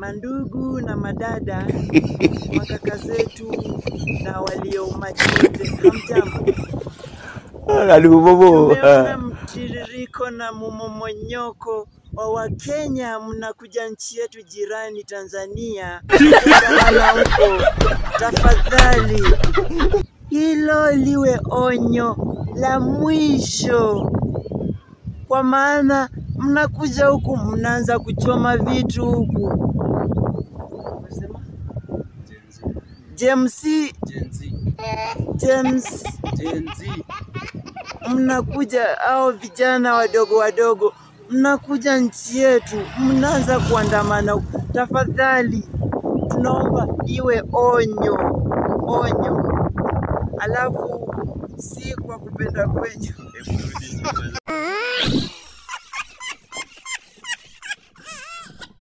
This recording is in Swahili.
mandugu na madada, makaka zetu na walio machote, hamjambo? Tumeona mtiririko na mumomonyoko wa Wakenya mnakuja nchi yetu jirani Tanzania. Huko, tafadhali hilo liwe onyo la mwisho, kwa maana mnakuja huku mnaanza kuchoma vitu huku. James mnakuja, au vijana wadogo mnakuja nchi yetu mnaanza kuandamana. Tafadhali tunaomba iwe onyo, alafu si kwa kupenda kwenyu.